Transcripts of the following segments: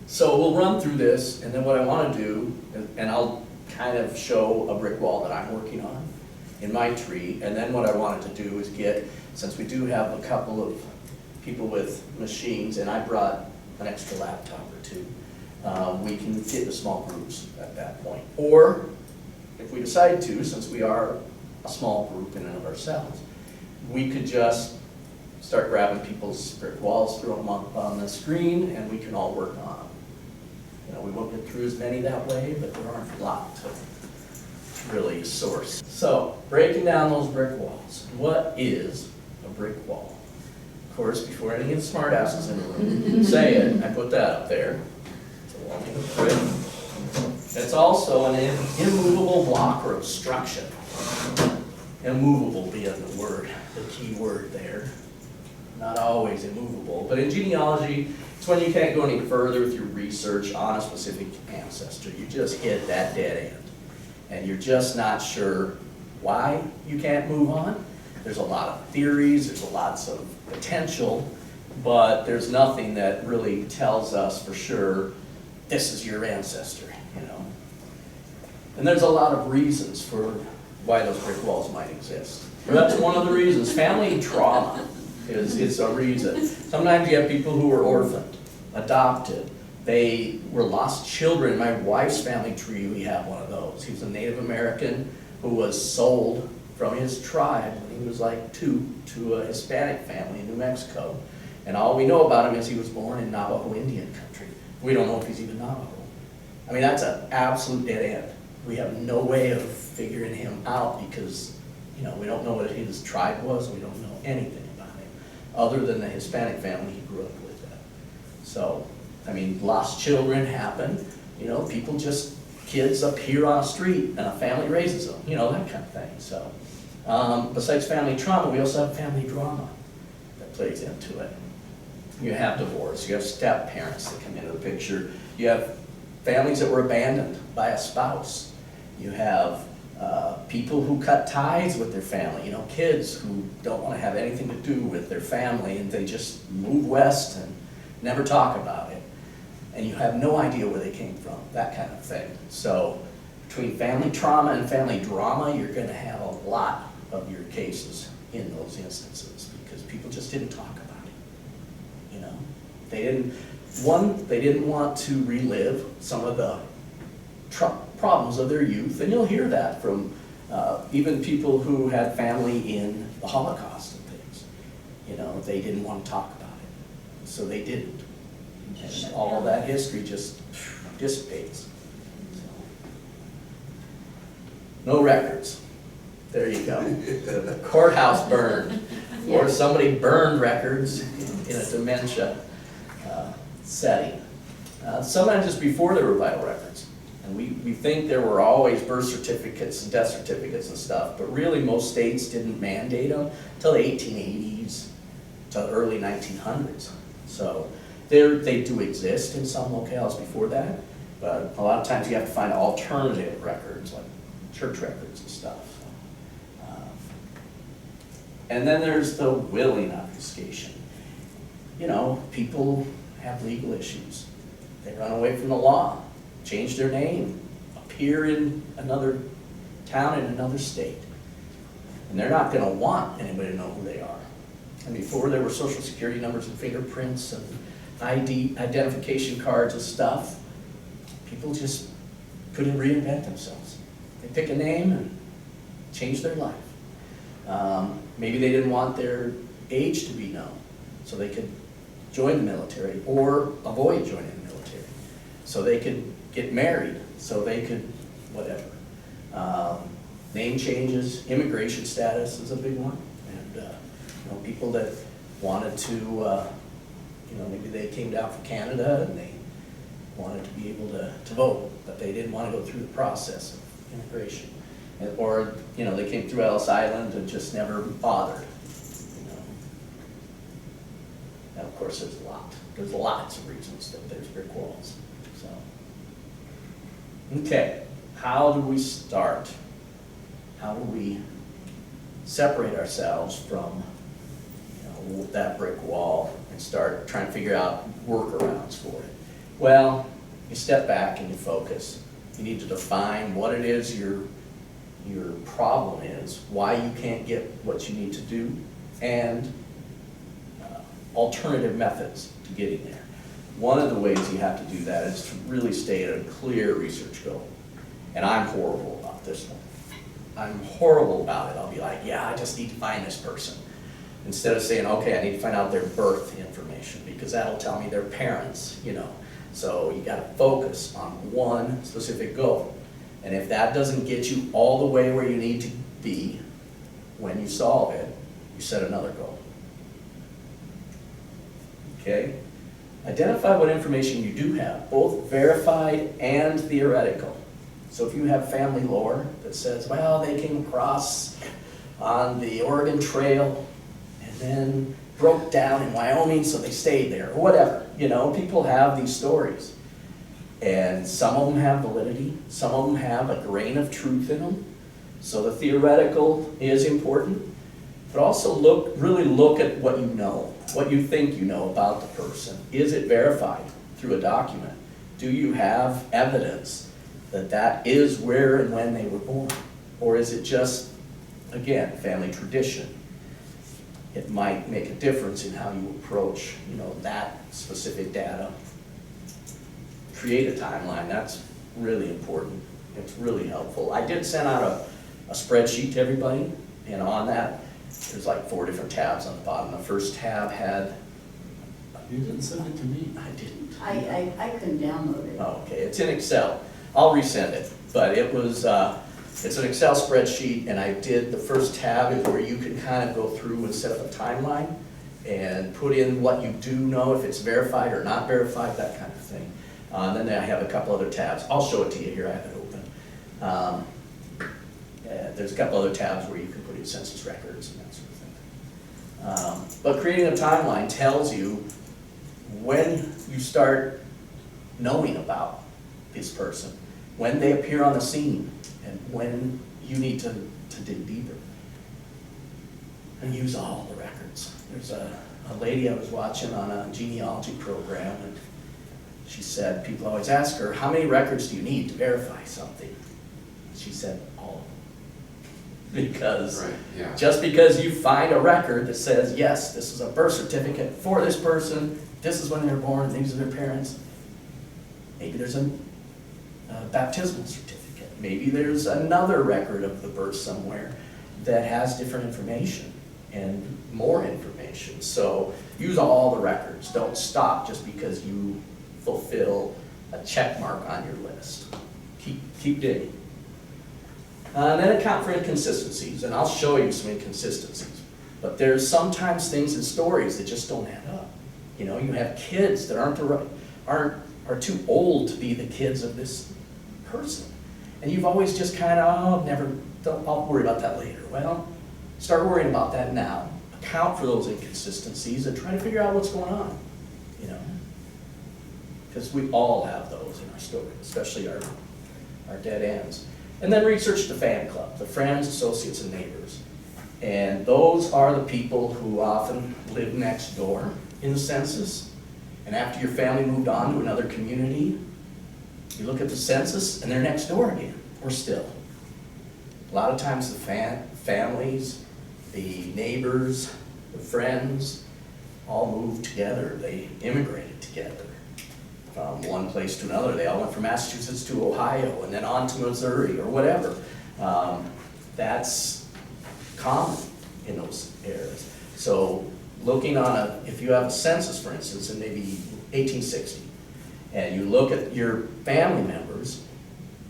So we'll run through this, and then what I want to do, and I'll kind of show a brick wall that I'm working on in my tree, and then what I wanted to do is get, since we do have a couple of people with machines, and I brought an extra laptop or two, we can get to small groups at that point. Or, if we decide to, since we are a small group in and of ourselves, we could just start grabbing people's brick walls, throw them up on the screen, and we can all work on them. You know, we won't get through as many that way, but there aren't a lot to really source. So, breaking down those brick walls. What is a brick wall? Of course, before any of the smart asses in the room say it, I put that up there. It's a wall made of brick. It's also an immovable block or obstruction. Immovable being the word, the key word there. Not always immovable, but in genealogy, it's when you can't go any further with your research on a specific ancestor. You just hit that dead end, and you're just not sure why you can't move on. There's a lot of theories, there's lots of potential, but there's nothing that really tells us for sure this is your ancestor, you know. And there's a lot of reasons for why those brick walls might exist. That's one of the reasons. Family trauma is a reason. Sometimes you have people who were orphaned, adopted. They were lost children. In my wife's family tree, we have one of those. He was a Native American who was sold from his tribe when he was like 2 to a Hispanic family in New Mexico. And all we know about him is he was born in Navajo Indian country. We don't know if he's even Navajo. I mean, that's an absolute dead end. We have no way of figuring him out because, you know, we don't know what his tribe was. We don't know anything about him other than the Hispanic family he grew up with. So, I mean, lost children happen. You know, people just, kids appear on a street and a family raises them. You know, that kind of thing. So, besides family trauma, we also have family drama that plays into it. You have divorce. You have step parents that come into the picture. You have families that were abandoned by a spouse. You have people who cut ties with their family, you know, kids who don't want to have anything to do with their family and they just move west and never talk about it. And you have no idea where they came from, that kind of thing. So between family trauma and family drama, you're going to have a lot of your cases in those instances because people just didn't talk about it. You know, they didn't want to relive some of the problems of their youth, and you'll hear that from even people who had family in the Holocaust and things. You know, they didn't want to talk about it, so they didn't. And all of that history just dissipates. So. No records. There you go. The courthouse burned, or somebody burned records in a dementia setting. Sometimes just before there were vital records. And we think there were always birth certificates and death certificates and stuff, but really most states didn't mandate them until the 1880s to the early 1900s. So they do exist in some locales before that, but a lot of times you have to find alternative records like church records and stuff. And then there's the willing obfuscation. You know, people have legal issues. They run away from the law, change their name, appear in another town in another state. And they're not going to want anybody to know who they are. And before there were social security numbers and fingerprints and ID identification cards and stuff, people just couldn't reinvent themselves. They pick a name and change their life. Maybe they didn't want their age to be known, so they could join the military or avoid joining the military. So they could get married, so they could, whatever. Name changes, immigration status is a big one. And you know, people that wanted to, you know, maybe they came down from Canada and they wanted to be able to vote, but they didn't want to go through the process of immigration. Or, you know, they came through Ellis Island and just never bothered. You know. And of course, there's lots of reasons that there's brick walls. So, okay, how do we start? How do we separate ourselves from, you know, that brick wall and start trying to figure out workarounds for it? Well, you step back and you focus. You need to define what it is your problem is, why you can't get what you need to do, and alternative methods to getting there. One of the ways you have to do that is to really state a clear research goal. And I'm horrible about this one. I'm horrible about it. I'll be like, yeah, I just need to find this person. Instead of saying, okay, I need to find out their birth information, because that'll tell me their parents, you know. So you gotta focus on one specific goal. And if that doesn't get you all the way where you need to be, when you solve it, you set another goal. Okay? Identify what information you do have, both verified and theoretical. So if you have family lore that says, well, they came across on the Oregon Trail and then broke down in Wyoming, so they stayed there, or whatever. You know, people have these stories. And some of them have validity, some of them have a grain of truth in them. So the theoretical is important, but also really look at what you know, what you think you know about the person. Is it verified through a document? Do you have evidence that that is where and when they were born? Or is it just, again, family tradition? It might make a difference in how you approach, you know, that specific data. Create a timeline. That's really important. It's really helpful. I did send out a spreadsheet to everybody, and on that, there's like 4 different tabs on the bottom. The first tab had... You didn't send it to me. I didn't. I couldn't download it. Oh, okay, it's in Excel. I'll resend it, but it was, it's an Excel spreadsheet, and I did the first tab where you can kind of go through and set up a timeline and put in what you do know, if it's verified or not verified, that kind of thing. And then I have a couple other tabs. I'll show it to you here, I have it open. There's a couple other tabs where you can put in census records and that sort of thing. But creating a timeline tells you when you start knowing about this person, when they appear on the scene, and when you need to dig deeper. And use all the records. There's a lady I was watching on a genealogy program, and she said, people always ask her, how many records do you need to verify something? She said, all of them. Because Right, yeah. just because you find a record that says, yes, this is a birth certificate for this person, this is when they were born, these are their parents, maybe there's a baptismal certificate, maybe there's another record of the birth somewhere that has different information and more information. So use all the records. Don't stop just because you fulfill a check mark on your list. Keep digging. And then account for inconsistencies, and I'll show you some inconsistencies. But there's sometimes things in stories that just don't add up. You know, you have kids that are too old to be the kids of this person. And you've always just kind of, I'll worry about that later. Well, start worrying about that now. Account for those inconsistencies and try to figure out what's going on, you know. Because we all have those in our story, especially our dead ends. And then research the fan club, the friends, associates, and neighbors. And those are the people who often live next door in the census. And after your family moved on to another community, you look at the census and they're next door again, or still. A lot of times the families, the neighbors, the friends, all moved together. They immigrated together from one place to another. They all went from Massachusetts to Ohio and then on to Missouri or whatever. That's common in those areas. So looking on if you have a census, for instance, in maybe 1860, and you look at your family members,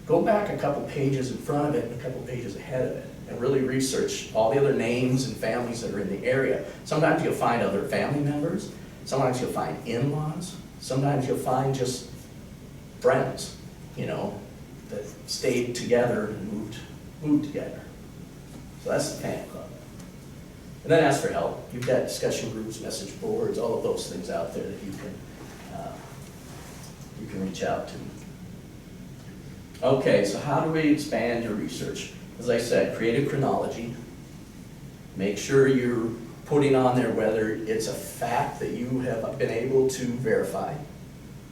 go back a couple pages in front of it and a couple pages ahead of it, and really research all the other names and families that are in the area. Sometimes you'll find other family members, sometimes you'll find in-laws, sometimes you'll find just friends, you know, that stayed together and moved together. So that's the fan club. And then ask for help. You've got discussion groups, message boards, all of those things out there that you can reach out to. Okay, so how do we expand your research? As I said, create a chronology. Make sure you're putting on there whether it's a fact that you have been able to verify,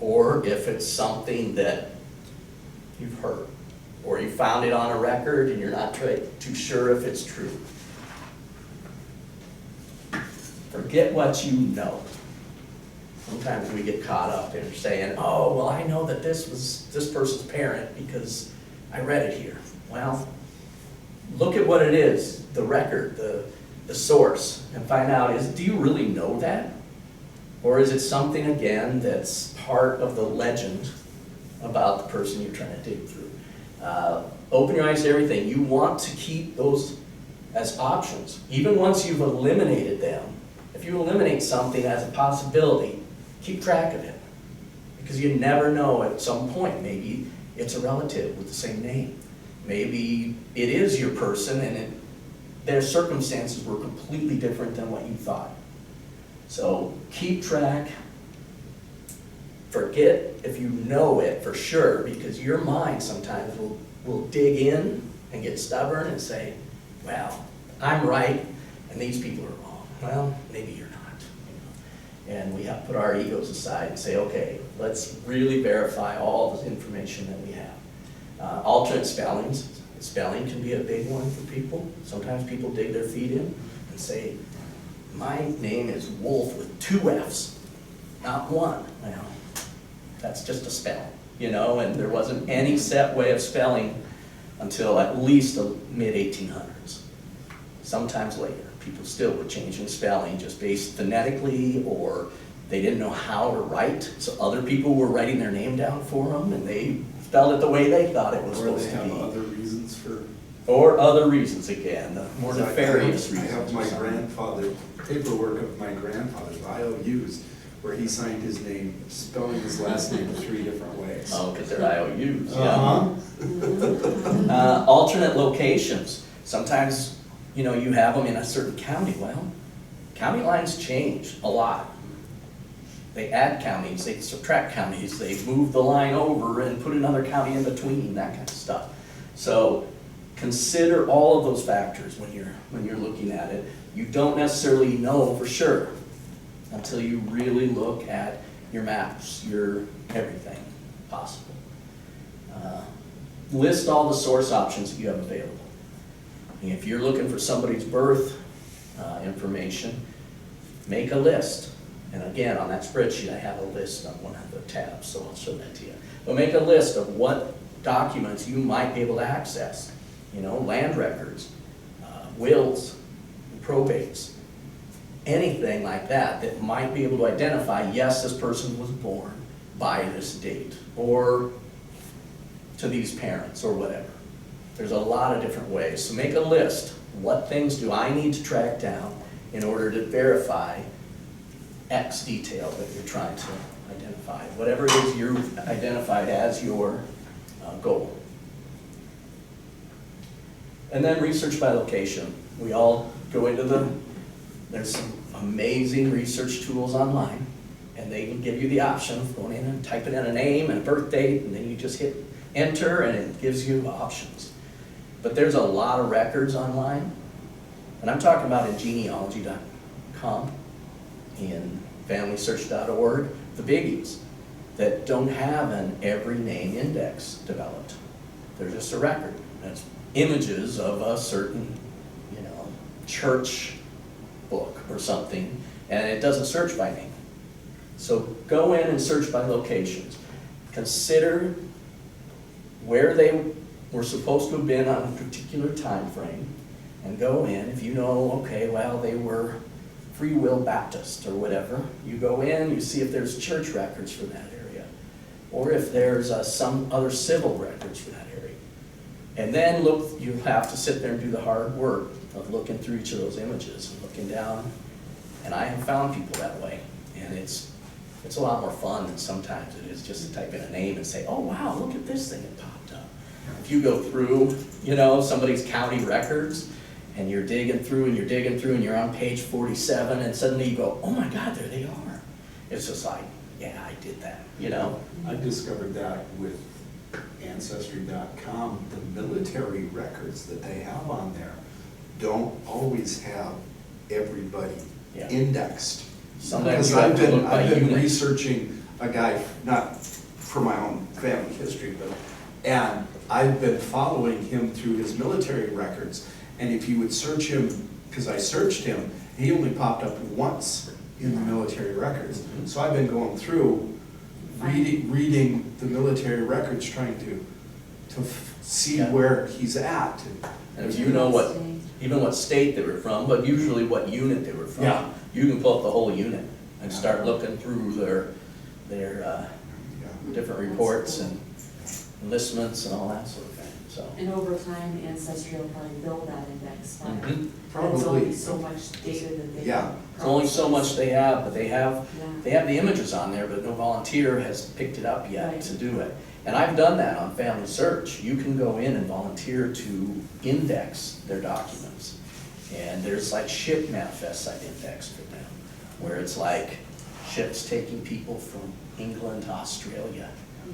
or if it's something that you've heard, or you found it on a record and you're not too sure if it's true. Forget what you know. Sometimes we get caught up in saying, oh, well, I know that this was this person's parent because I read it here. Well, look at what it is, the record, the source, and find out, do you really know that? Or is it something, again, that's part of the legend about the person you're trying to dig through? Open your eyes to everything. You want to keep those as options. Even once you've eliminated them, if you eliminate something as a possibility, keep track of it. Because you never know at some point, maybe it's a relative with the same name. Maybe it is your person and their circumstances were completely different than what you thought. So keep track. Forget if you know it for sure, because your mind sometimes will dig in and get stubborn and say, well, I'm right and these people are wrong. Well, maybe you're not. And we have to put our egos aside and say, okay, let's really verify all the information that we have. Alternate spellings. Spelling can be a big one for people. Sometimes people dig their feet in and say, my name is Wolf with 2 F's, not 1. Well, that's just a spell, and there wasn't any set way of spelling until at least the mid-1800s. Sometimes later, people still were changing spelling just based phonetically, or they didn't know how to write, so other people were writing their name down for them, and they spelled it the way they thought it was supposed to be. Or they have other reasons for... Or other reasons, again, the more nefarious reasons. I have my grandfather, paperwork of my grandfather's IOUs, where he signed his name, spelling his last name 3 different ways. Oh, because they're IOUs, yeah. Uh-huh. Alternate locations. Sometimes, you have them in a certain county. Well, county lines change a lot. They add counties, they subtract counties, they move the line over and put another county in between, that kind of stuff. So consider all of those factors when you're looking at it. You don't necessarily know for sure until you really look at your maps, your everything possible. List all the source options that you have available. And if you're looking for somebody's birth information, make a list. And again, on that spreadsheet, I have a list on one of the tabs, so I'll show that to you. But make a list of what documents you might be able to access. Land records, wills, probates, anything like that might be able to identify, yes, this person was born by this date, or to these parents, or whatever. There's a lot of different ways. So make a list. What things do I need to track down in order to verify X detail that you're trying to identify? Whatever it is you've identified as your goal. And then research by location. We all go into there's some amazing research tools online, and they can give you the option of going in and typing in a name and a birth date, and then you just hit enter and it gives you options. But there's a lot of records online, and I'm talking about in genealogy.com, in familysearch.org, the biggies that don't have an every name index developed. They're just a record. That's images of a certain, church book or something, and it doesn't search by name. So go in and search by locations. Consider where they were supposed to have been on a particular time frame, and go in. If you know, okay, well, they were Free Will Baptist or whatever, you go in, you see if there's church records for that area, or if there's some other civil records for that area. And then look, you have to sit there and do the hard work of looking through each of those images and looking down. And I have found people that way, and it's a lot more fun than sometimes it is just to type in a name and say, oh wow, look at this thing that popped up. If you go through, somebody's county records, and you're digging through and you're digging through and you're on page 47, and suddenly you go, oh my God, there they are. It's just like, yeah, I did that, I discovered that with Ancestry.com. The military records that they have on there don't always have everybody indexed. Sometimes Because you have to look by I've been unit. researching a guy not for my own family history, but, and I've been following him through his military records, and if you would search him, because I searched him, he only popped up once in the military records. So I've been going through, reading the military records, trying to see Yeah. where he's at. And if you know what, even what state they were from, but usually what unit they were from, Yeah. you can pull up the whole unit and start looking through their Yeah. different reports and enlistments and all that sort of thing, so. And over time, Ancestry will probably build that index, but Mhm. there's only Probably. so much data that they. Yeah. can There's only so much they have, but they have Yeah. the images on there, but no volunteer has picked it up yet Right. to do it. And I've done that on Family Search. You can go in and volunteer to index their documents. And there's like ship manifests I've indexed for them, where it's like ships taking people from England to Australia.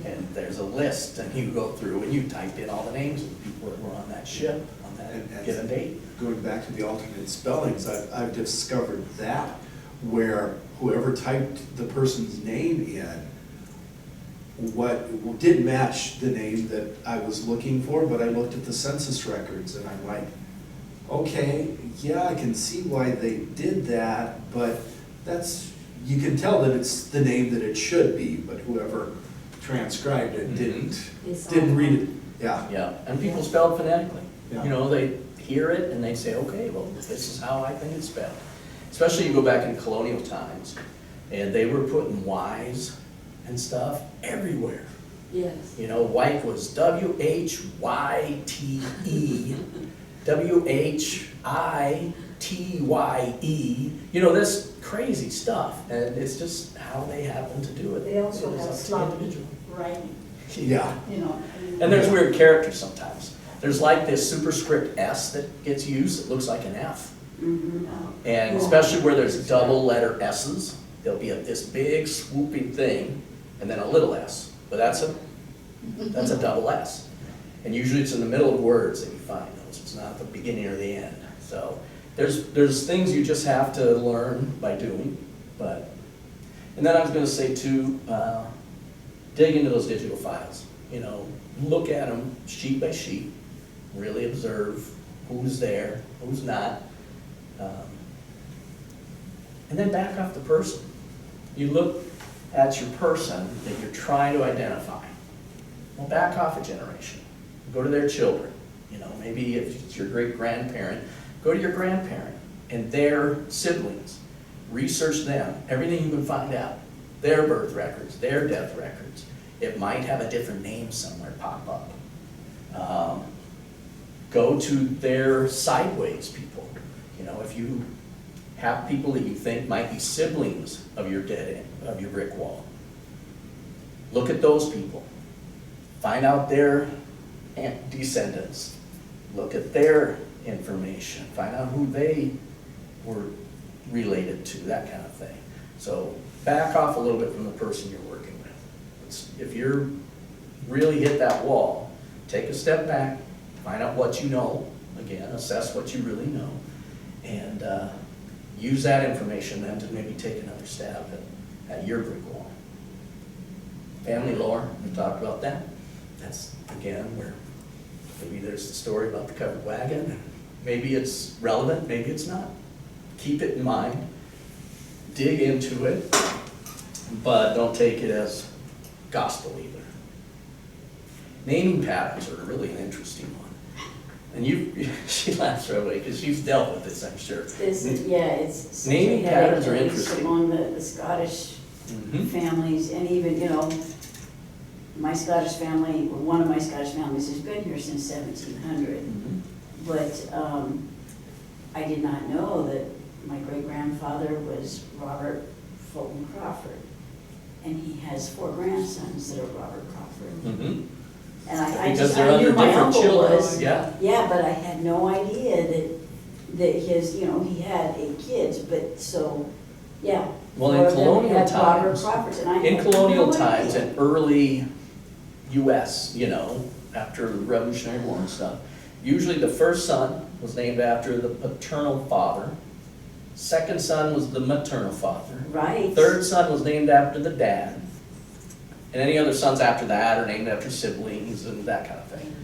And there's a list, and you go through and you type in all the names of the people that were on that ship on And- that given date. Going back to the alternate spellings, I've discovered that where whoever typed the person's name in, what did match the name that I was looking for, but I looked at the census records and I'm like, okay, yeah, I can see why they did that, but that's, you can tell that it's the name that it should be, but whoever transcribed it didn't read it, yeah. Yeah, and people spell it phonetically. Yeah. You know, they hear it and they say, okay, well, this is how I think it's spelled. Especially you go back in colonial times, and they were putting Y's and stuff everywhere. Yes. You know, white was W-H-Y-T-E, W-H-I-T-Y-E. You know, this crazy stuff, and it's just how they happen to do it. They also It is have up to the sloppy individual. writing, Yeah. you know. And there's weird characters sometimes. There's like this superscript S that gets used, it looks like an F. Mhm. And especially where there's double letter S's, there'll be this big swooping thing, and then a little s. But that's a double S. And usually it's in the middle of words that you find those, it's not at the beginning or the end. So there's things you just have to learn by doing, but, and then I was gonna say too, dig into those digital files. You know, look at them sheet by sheet, really observe who's there, who's not. And then back off the person. You look at your person that you're trying to identify. Well, back off a generation. Go to their children. You know, maybe if it's your great-grandparent, go to your grandparent and their siblings. Research them, everything you can find out. Their birth records, their death records. It might have a different name somewhere pop up. Go to their sideways people. You know, if you have people that you think might be siblings of your dead end, of your brick wall, look at those people. Find out their descendants. Look at their information. Find out who they were related to, that kind of thing. So back off a little bit from the person you're working with. If you're really hit that wall, take a step back, find out what you know, again, assess what you really know, and use that information then to maybe take another stab at your brick wall. Family lore, we talked about that. That's, again, where maybe there's the story about the covered wagon, and maybe it's relevant, maybe it's not. Keep it in mind, dig into it, but don't take it as gospel either. Naming patterns are really an interesting one. And she laughs right away because she's dealt with this, I'm sure. It's such a Naming headache, patterns are at least interesting. among the Scottish Mhm. families, and even, you know, my Scottish family, one of my Scottish families has been here since 1700. Mhm. But I did not know that my great-grandfather was Robert Fulton Crawford. And he has 4 grandsons that are Robert Crawford. Mhm. And I Because just, they're I knew under my different uncle children, was. yeah. Yeah, but I had no idea that his, you know, he had 8 kids, but so, yeah. Well, 4 in of them colonial had Robert times, Crawfords, and I in had colonial no times idea. and early US, you know, after the Revolutionary War and stuff, usually the first son was named after the paternal father. Second son was the maternal father. Right. Third son was named after the dad. And any other sons after that are named after siblings and that kind of thing.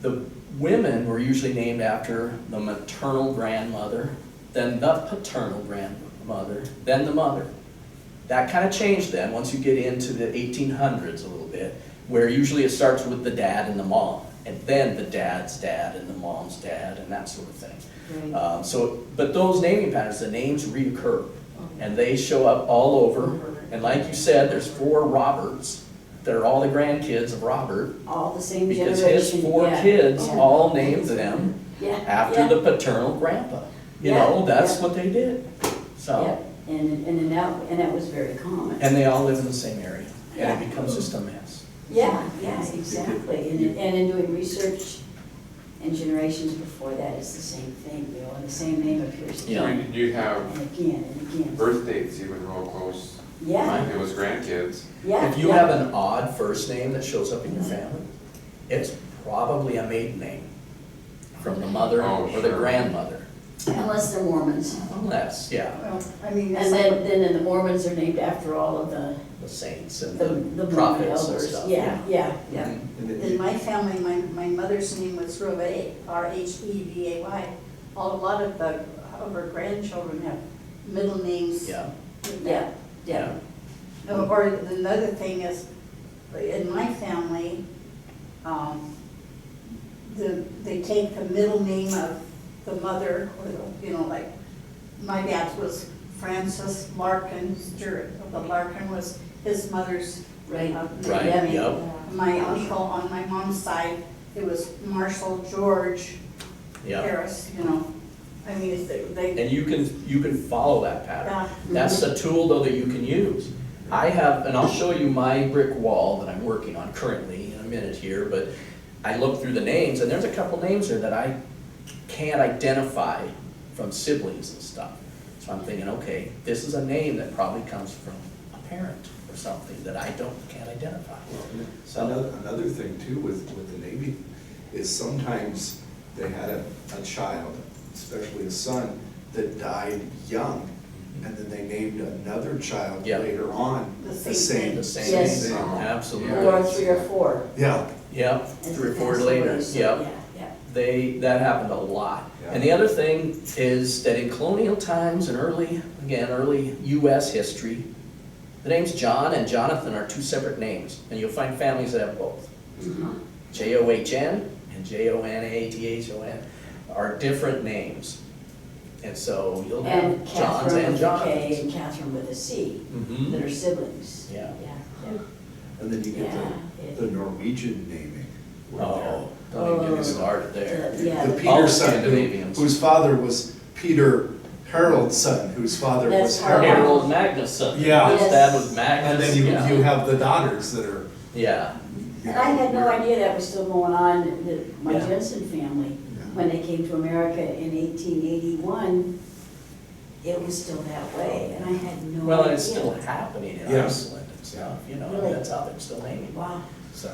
The women were usually named after the maternal grandmother, then the paternal grandmother, then the mother. That kind of changed then, once you get into the 1800s a little bit, where usually it starts with the dad and the mom, and then the dad's dad and the mom's dad, and that sort of thing. Right. But those naming patterns, the names reoccur, and they show up all over. And like you said, there's 4 Roberts. They're all the grandkids of Robert, All the same because generation. his 4 yeah, kids yeah. all named them Yeah, after yeah, the paternal grandpa. You Yeah, know, that's yeah. what they did. So, yeah. And that was very common. and they all live in the same area, and Yeah. it becomes just a mess. Yeah, exactly. And in doing research and generations before that, it's the same thing, you know, and the same name appears Yeah. again You have and again and again. birth dates even real close. Yeah, Mine, it was grandkids. yeah. If you yeah. have an odd first name that shows up in your family, it's probably a maiden name from the mother Oh, or the sure. grandmother. Unless they're Mormons. Unless, yeah, Well, I mean, And then the Mormons are named after all of the the saints and the the Mormon prophets and elders. stuff. Yeah, yeah, yeah. Mhm. And in it- my family, my mother's name was Rhevay, Rhevay. A lot of our grandchildren have middle names. Yeah, with Yeah, that. yeah. Or another thing is, in my family, they take the middle name of the mother, or like, my dad's was Francis Larkin Stewart. The Larkin was his mother's Right. right, name. yep, My uncle on my mom's side, it was Marshall George yep. Harris, I mean, if they, And you can follow that pattern. yeah. That's a tool though that you can use. I have, and I'll show you my brick wall that I'm working on currently in a minute here, but I looked through the names and there's a couple names there that I can't identify from siblings and stuff. So I'm thinking, okay, this is a name that probably comes from a parent or something that I can't identify. So, Another thing too with the naming is sometimes they had a child, especially a son, that died young, and then they named another child Yeah. later on The the same same. the same Yes. name, Or absolutely. 3 or 4. Yeah, Yep, as 3 or it 4 passed later, away, so, yep. Yeah, That happened a lot. Yeah. And the other thing is that in colonial times and early US history, the names John and Jonathan are 2 separate names, and you'll find families that have both. yeah. John and Jonathon are different names. And so you'll have And Johns Catherine and with a K Jonathans. and Catherine with a C, Mhm. that are siblings. Yeah. Yeah, and then you get yeah. the Norwegian naming. where Oh, don't even get me started there. Yeah, The the- All Peterson, Scandinavians. whose father was Peter Haroldson, whose father was That's Harold. Harold Magnusson. Yeah. His dad was Magnus. And then you yeah. have the daughters that are, Yeah, And I had no idea that was still going on, my Yeah. Jensen family, Yeah. when they came to America in 1881, it was still that way, and I had no idea. well, and it's still happening in Yeah. Iceland and stuff, Really? that's how they're still naming. Wow. So,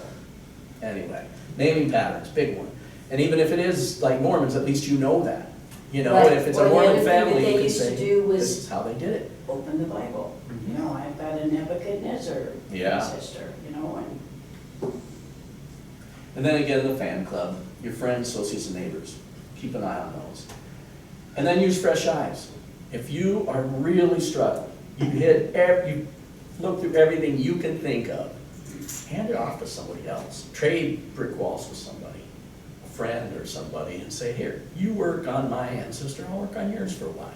anyway, naming patterns, big one. And even if it is like Mormons, at least you know that. And Right. if it's Or a the Mormon other thing that family, they you can used to say, do was- this is how they did it. Open the Bible, I've got a Nebuchadnezzar Yeah. ancestor, and And then again, the fan club, your friends, associates, and neighbors. Keep an eye on those. And then use fresh eyes. If you are really struggling, you look through everything you can think of, hand it off to somebody else. Trade brick walls with somebody, a friend or somebody, and say, here, you work on my ancestor, I'll work on yours for a while.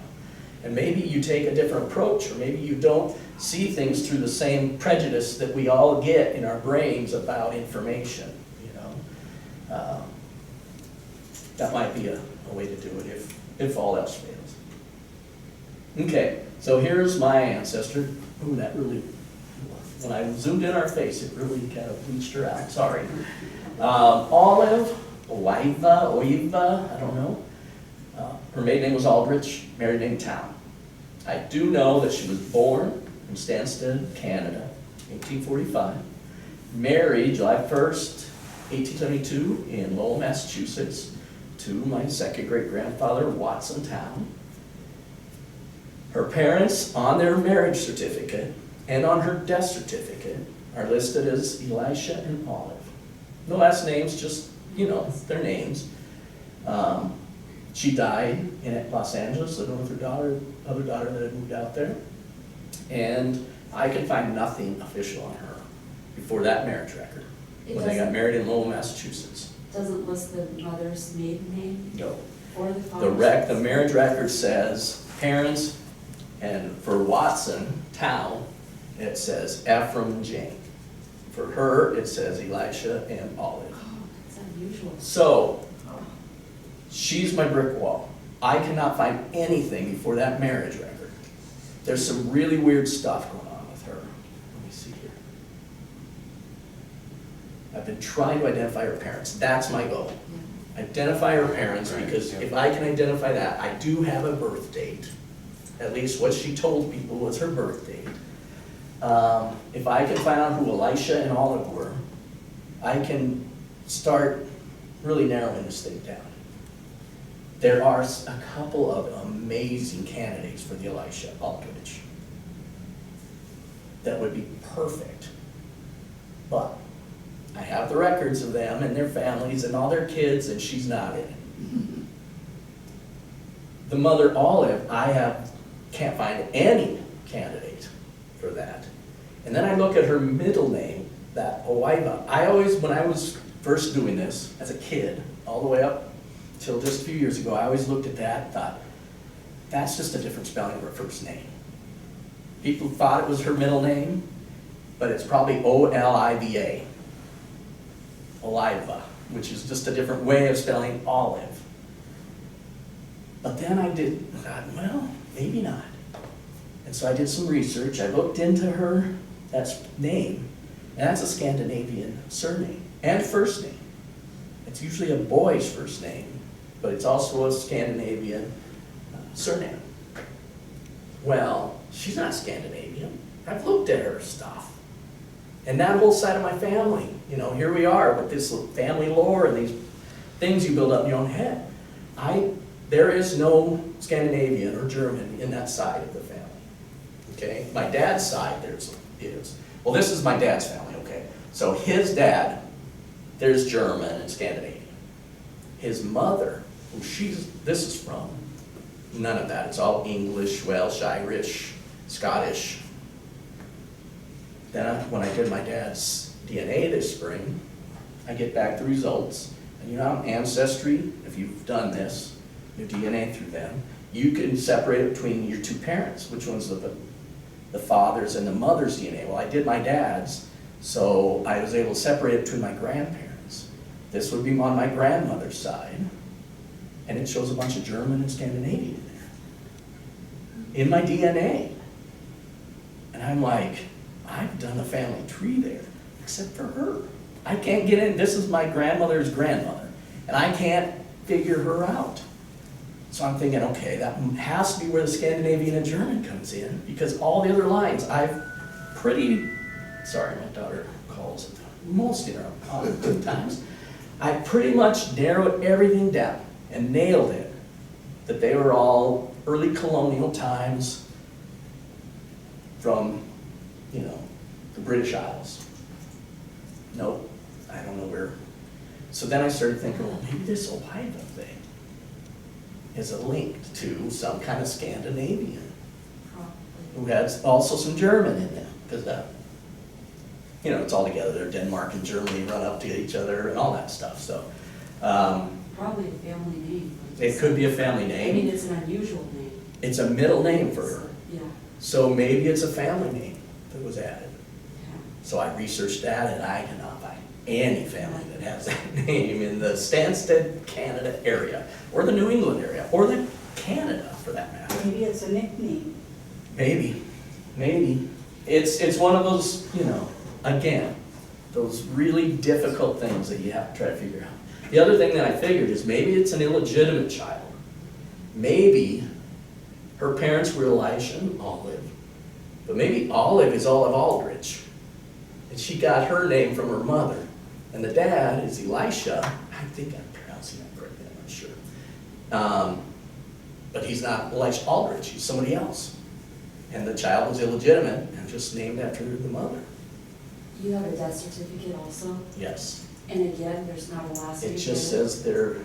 And maybe you take a different approach, or maybe you don't see things through the same prejudice that we all get in our brains about information. That might be a way to do it if all else fails. Okay, so here's my ancestor. Ooh, that really, when I zoomed in our face, it really kind of bleached her out, sorry. Olive, Oiva, I don't know. Her maiden name was Aldrich, married name Town. I do know that she was born in Stansted, Canada, 1845. Married July 1st, 1872 in Lowell, Massachusetts, to my second great-grandfather, Watson Town. Her parents, on their marriage certificate and on her death certificate, are listed as Elisha and Olive. No last names, just, their names. She died in Los Angeles, living with her other daughter that had moved out there. And I could find nothing official on her before that marriage record, when they got married in Lowell, Massachusetts. Doesn't list the mother's maiden name No. or the father's? The marriage record says parents, and for Watson, Town, it says Ephraim and Jane. For her, it says Elisha and Olive. Oh, that's unusual. So, she's my brick wall. I cannot find anything before that marriage record. There's some really weird stuff going on with her. Let me see here. I've been trying to identify her parents. That's my goal. Yeah. Identify her parents, because if I can identify that, I do have a birth date. At least what she told people was her birth date. If I can find out who Elisha and Olive were, I can start really narrowing this thing down. There are a couple of amazing candidates for the Elisha Aldridge that would be perfect. But I have the records of them and their families and all their kids, and she's not in it. The mother, Olive, can't find any candidate for that. And then I look at her middle name, that Oiva. When I was first doing this as a kid, all the way up till just a few years ago, I always looked at that and thought, that's just a different spelling of her first name. People thought it was her middle name, but it's probably Oliva. Oliva, which is just a different way of spelling olive. But then I thought, well, maybe not. And so I did some research. I looked into her, that's name, and that's a Scandinavian surname and first name. It's usually a boy's first name, but it's also a Scandinavian surname. Well, she's not Scandinavian. I've looked at her stuff. And that whole side of my family, here we are with this family lore and these things you build up in your own head. There is no Scandinavian or German in that side of the family. Okay? My dad's side, there is. Well, this is my dad's family, okay? So his dad, there's German and Scandinavian. His mother, who this is from, none of that. It's all English, Welsh, Irish, Scottish. Then when I did my dad's DNA this spring, I get back the results. And on Ancestry, if you've done this, your DNA through them, you can separate it between your two parents, which one's the father's and the mother's DNA. Well, I did my dad's, so I was able to separate it between my grandparents. This would be on my grandmother's side, and it shows a bunch of German and Scandinavian in there, in my DNA. And I'm like, I've done a family tree there, except for her. I can't get in. This is my grandmother's grandmother, and I can't figure her out. So I'm thinking, okay, that has to be where the Scandinavian and German comes in, because all the other lines, sorry, my daughter calls it most good times. I pretty much narrowed everything down and nailed it, that they were all early colonial times from, the British Isles. Nope, I don't know where. So then I started thinking, well, maybe this Oiva thing is linked to some kind of Scandinavian who has also some German in them, because it's all together. They're Denmark and Germany run up to each other and all that stuff. So Probably a family name. it could be a family I name. mean, it's an unusual name. It's a middle name for her. Yeah, So maybe it's a family name that was added. yeah. So I researched that, and I cannot find any family that has that name in the Stansted, Canada area, or the New England area, or the Canada for that matter. Maybe it's a nickname. Maybe. It's one of those, again, those really difficult things that you have to try to figure out. The other thing that I figured is maybe it's an illegitimate child. Maybe her parents were Elisha and Olive, but maybe Olive is Olive Aldrich, and she got her name from her mother. And the dad is Elisha. I think I'm pronouncing that correctly, I'm not sure. But he's not Elisha Aldrich, he's somebody else. And the child was illegitimate and just named after the mother. You have a death certificate also, Yes. and again, there's not a last name. It just in it. says they're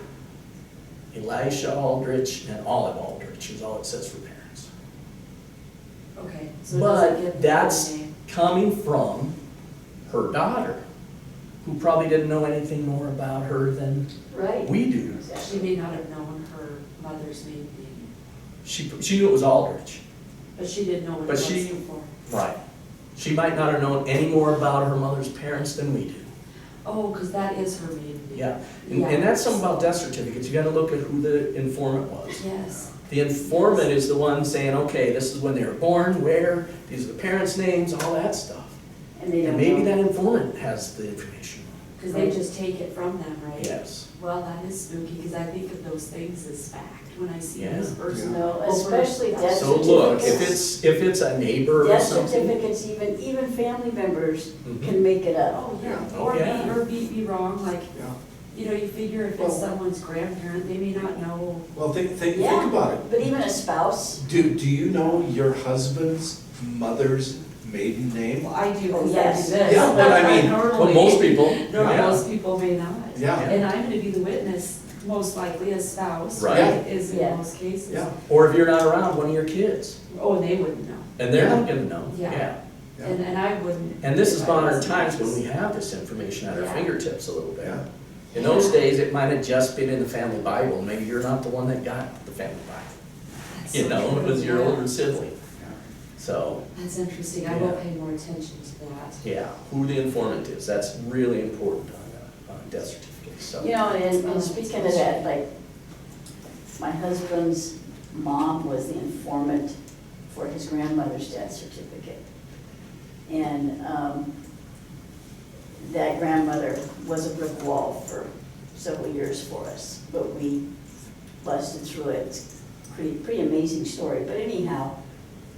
Elisha Aldrich and Olive Aldrich is all it says for parents. Okay, so it doesn't But give the that's full name. coming from her daughter, who probably didn't know anything more about her than Right. we do. She may not have known her mother's maiden name, She knew it was Aldrich. but she didn't know what it But was she- before. Right. She might not have known any more about her mother's parents than we do. Oh, because that is her maiden name. Yeah, and that's something about death certificates, you gotta look at who the informant was. Yes, The informant is the one saying, okay, this is when they were born, where, these are the parents' names, all that stuff. And they And don't maybe know. that informant has the information. because they just take it from them, right? Yes. Well, that is spooky, because I think of those things as fact when I see Yeah. this person. No, especially death So look, certificates. if it's a neighbor or Death something. certificates, even family members Mhm. can make it up. Oh, yeah, Oh, or yeah. be wrong, like, Yeah. you know, you figure if Well- it's someone's grandparent, they may not know. Well, think Yeah. about it. But even a spouse, Do you know your husband's mother's maiden name? Well, I do, Oh, because I yes. do this. Yeah, but I mean, Well, Normally- most people, No, yeah. most people may not. Yeah. And I'm gonna be the witness, most likely a spouse, Right. right, is in Yeah. most cases. Yeah. Or if you're not around, one of your kids, Oh, and they wouldn't know. and they're Yeah. not gonna know, Yeah. yeah. Yeah. And I wouldn't. And this is if I modern wasn't times when anxious. we have this information at our Yeah. fingertips a little bit. Yeah. In those days, it might have just been in the family Bible, maybe you're not the one that got the family Bible. That's You so know, it true, was your yeah. older sibling. So, That's interesting, I Yeah. will pay more attention to that. yeah, who the informant is, that's really important on a death certificate, so. you know, and speaking of that, like, my husband's mom was the informant for his grandmother's death certificate. And that grandmother was a brick wall for several years for us, but we busted through it. It's pretty amazing story, but anyhow,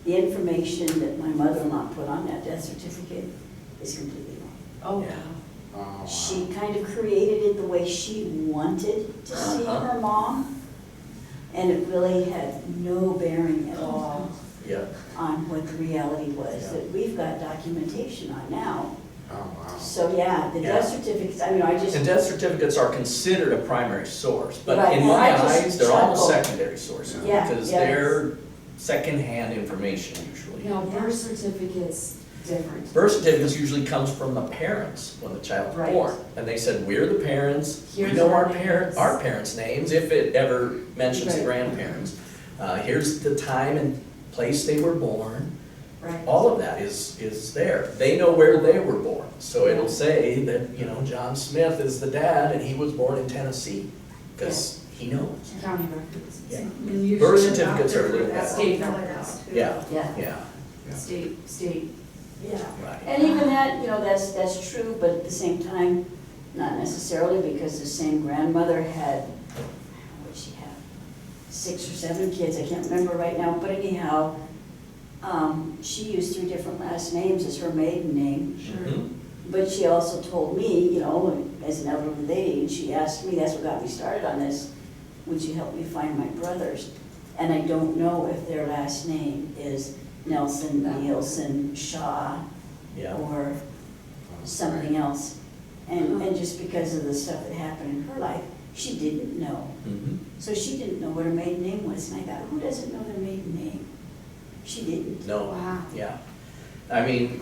the information that my mother-in-law put on that death certificate is completely wrong. Oh, Yeah. wow. Oh, wow. She kind of created it the way she wanted to see Uh-huh. her mom, and it really had no bearing at all Yeah, on what the reality was, Yeah. that we've got documentation on now. Oh, wow. So, yeah, the death certificates, I mean, I just, and death certificates are considered a primary source, but Right, in and I my just eyes, they're almost chuckled. secondary sources. Yeah, Because yeah. they're secondhand information usually. Now, birth certificate's different. Birth certificates usually comes from the parents when the child's Right. born. And they said, we're the parents, we Here's know our our names." parents' names, if it ever mentions the Right. grandparents. Here's the time and place they were born. Right. All of that is there. They know where they were born. So it'll say that, you know, John Smith is the dad and he was born in Tennessee, because he knows. County records. Yeah. And usually Birth certificates are a little that bit- State will fill it records. out, too. Yeah, yeah. yeah, State. Yeah. right. And even that, you know, that's true, but at the same time, not necessarily, because the same grandmother had, what did she have? 6 or 7 kids, I can't remember right now, but anyhow, she used 3 different last names as her maiden name. Mhm. But she also told me, you know, as an elderly lady, and she asked me, that's what got me started on this, would you help me find my brothers? And I don't know if their last name is Nelson, Nielsen, Shaw, Yeah, or something else. And just because of the stuff that happened in her life, she didn't know. mhm. So she didn't know what her maiden name was, and I thought, who doesn't know their maiden name? She didn't. No, Wow, yeah. I mean,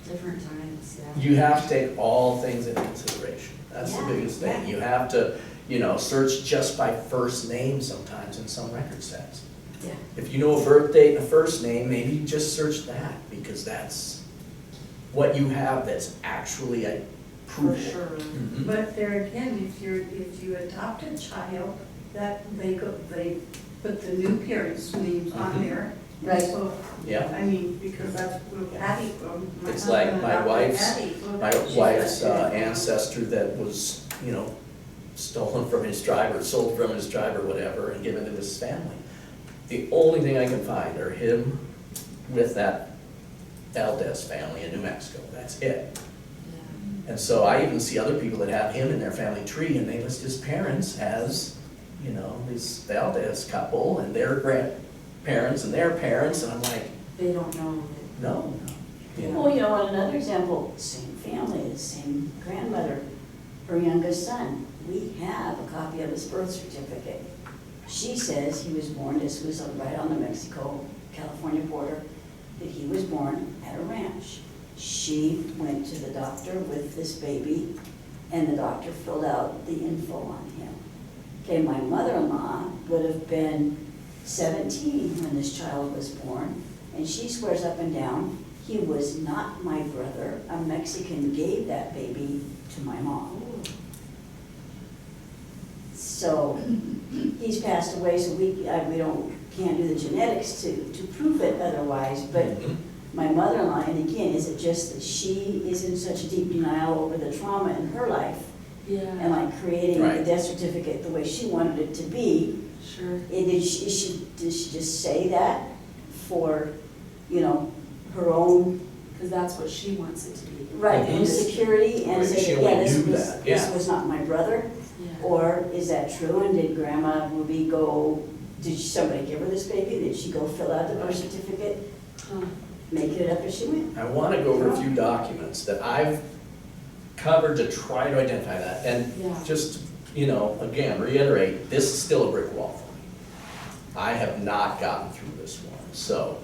different times, yeah. you have to take all things into consideration. That's the Yeah, biggest thing. yeah. You have to, you know, search just by first name sometimes in some record sets. Yeah. If you know a birth date and a first name, maybe you just search that, because that's what you have that's actually a For proof. sure. Mhm. But there again, if you adopt a child, that they put the new parents' names on Mhm. there. Right. So, Yeah, I mean, because that's where Patty from. My It's like husband my adopted wife's- Patty, so my she's wife's got- ancestor that was, you know, stolen from his tribe or sold from his tribe or whatever and given to his family. The only thing I can find are him with that Valdez family in New Mexico, that's it. Yeah. And so I even see other people that have him in their family tree and they list his parents as, you know, this Valdez couple and their grandparents and their parents, and I'm like, They don't know no. You know? Well, you know, and another example, same family, the same grandmother, her youngest son. We have a copy of his birth certificate. She says he was born, this was right on the Mexico-California border, that he was born at a ranch. She went to the doctor with this baby, and the doctor filled out the info on him. Okay, my mother-in-law would have been 17 when this child was born, and she swears up and down, he was not my brother. A Mexican gave that baby to my mom. So he's passed away, so we can't do the genetics to prove it otherwise, but my mother-in-law, and again, is it just that she is in such deep denial over the trauma in her life and Yeah, like creating the Right. death certificate the way she wanted it to be? sure. Did she just say that for, her own, Because that's what she wants it to be. right, Mhm. insecurity, and Maybe say, she yeah, only this knew was, that, this yeah. was not my brother? Yeah. Or is that true, and did Grandma Ruby did somebody give her this baby? Did she go fill out the birth certificate, Huh. make it up as she went? I want to go over a few documents that I've covered to try to identify that. And Yeah. just, again, reiterate, this is still a brick wall for me. I have not gotten through this one, so,